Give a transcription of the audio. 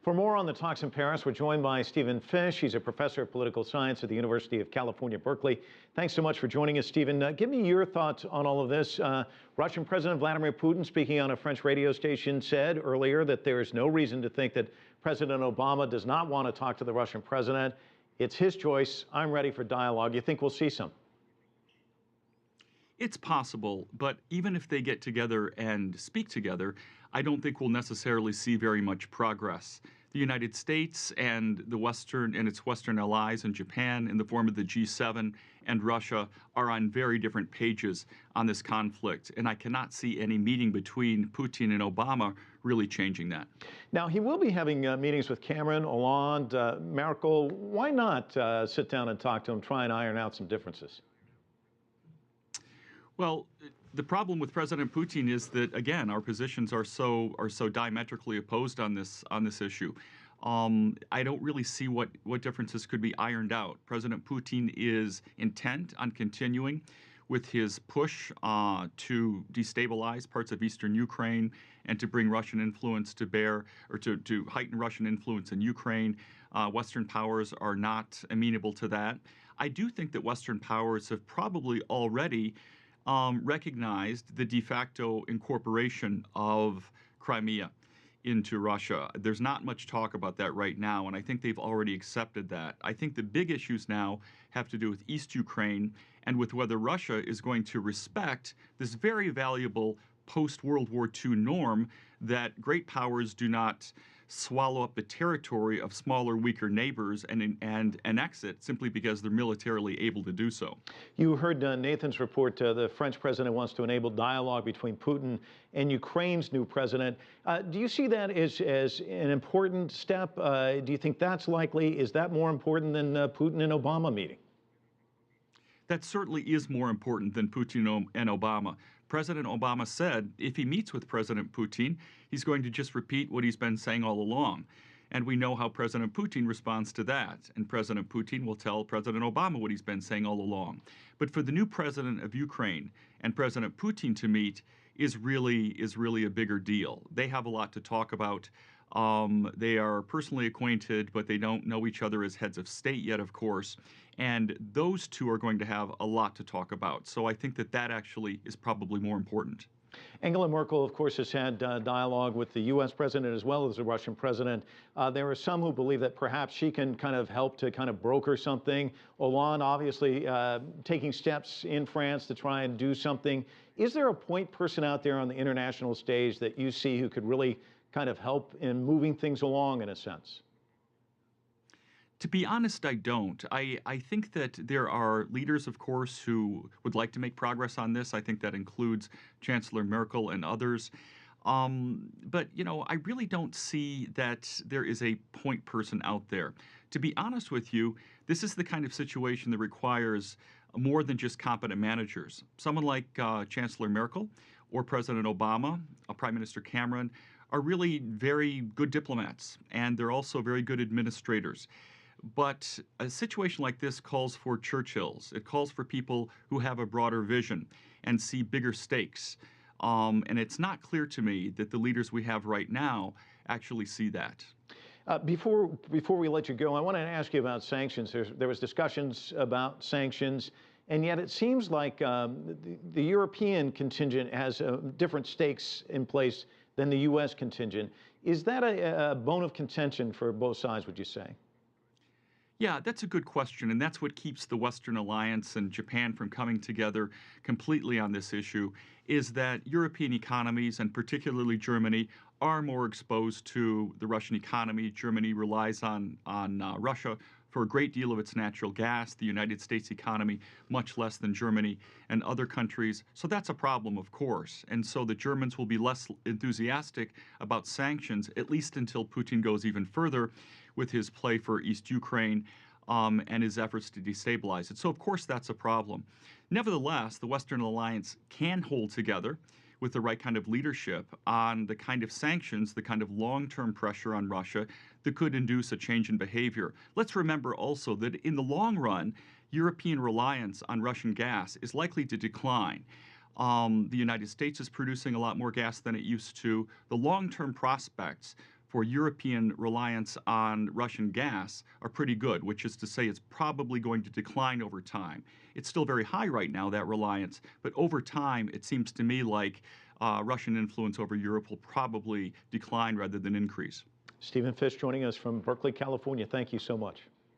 For more on the talks in Paris, we're joined by Stephen Fish. He's a professor of political science at the University of California Berkeley. Thanks so much for joining us, Stephen. Give me your thoughts on all of this. Russian President Vladimir Putin, speaking on a French radio station, said earlier that there is no reason to think that President Obama does not want to talk to the Russian president. It's his choice. I'm ready for dialogue. You think we'll see some? It's possible, but even if they get together and speak together, I don't think we'll necessarily see very much progress. The United States and its Western allies and Japan in the form of the G7 and Russia are on very different pages on this conflict, and I cannot see any meeting between Putin and Obama really changing that. Now, he will be having meetings with Cameron, Hollande, Merkel. Why not sit down and talk to him, try and iron out some differences? Well, the problem with President Putin is that, again, our positions are so diametrically opposed on this issue. I don't really see what differences could be ironed out. President Putin is intent on continuing with his push to destabilize parts of eastern Ukraine and to bring Russian influence to bear, or to heighten Russian influence in Ukraine. Western powers are not amenable to that. I do think that Western powers have probably already recognized the de facto incorporation of Crimea into Russia. There's not much talk about that right now, and I think they've already accepted that. I think the big issues now have to do with East Ukraine and with whether Russia is going to respect this very valuable post-World War II norm that great powers do not swallow up the territory of smaller, weaker neighbors and annex it simply because they're militarily able to do so. You heard Nathan's report. The French president wants to enable dialogue between Putin and Ukraine's new president. Do you see that as an important step? Do you think that's likely? Is that more important than Putin and Obama meeting? That certainly is more important than Putin and Obama. President Obama said if he meets with President Putin, he's going to just repeat what he's been saying all along. And we know how President Putin responds to that. And President Putin will tell President Obama what he's been saying all along. But for the new president of Ukraine and President Putin to meet is really a bigger deal. They have a lot to talk about. They are personally acquainted, but they don't know each other as heads of state yet, of course. And those two are going to have a lot to talk about. So I think that actually is probably more important. Angela Merkel, of course, has had dialogue with the U.S. president as well as the Russian president. There are some who believe that perhaps she can kind of help to kind of broker something. Hollande obviously taking steps in France to try and do something. Is there a point person out there on the international stage that you see who could really kind of help in moving things along in a sense? To be honest, I don't. I think that there are leaders, of course, who would like to make progress on this. I think that includes Chancellor Merkel and others. But, you know, I really don't see that there is a point person out there. To be honest with you, this is the kind of situation that requires more than just competent managers. Someone like Chancellor Merkel or President Obama, Prime Minister Cameron, are really very good diplomats, and they're also very good administrators. But a situation like this calls for Churchills. It calls for people who have a broader vision and see bigger stakes. And it's not clear to me that the leaders we have right now actually see that. Before we let you go, I want to ask you about sanctions. There was discussions about sanctions, and yet it seems like the European contingent has different stakes in place than the U.S. contingent. Is that a bone of contention for both sides, would you say? Yeah, that's a good question, and that's what keeps the Western Alliance and Japan from coming together completely on this issue, is that European economies, and particularly Germany, are more exposed to the Russian economy. Germany relies on Russia for a great deal of its natural gas, the United States economy much less than Germany and other countries. So that's a problem, of course. And so the Germans will be less enthusiastic about sanctions, at least until Putin goes even further with his play for East Ukraine and his efforts to destabilize it. So, of course, that's a problem. Nevertheless, the Western Alliance can hold together with the right kind of leadership on the kind of sanctions, the kind of long-term pressure on Russia that could induce a change in behavior. Let's remember also that in the long run, European reliance on Russian gas is likely to decline. The United States is producing a lot more gas than it used to. The long-term prospects for European reliance on Russian gas are pretty good, which is to say it's probably going to decline over time. It's still very high right now, that reliance, but over time it seems to me like Russian influence over Europe will probably decline rather than increase. Stephen Fish joining us from Berkeley, California. Thank you so much.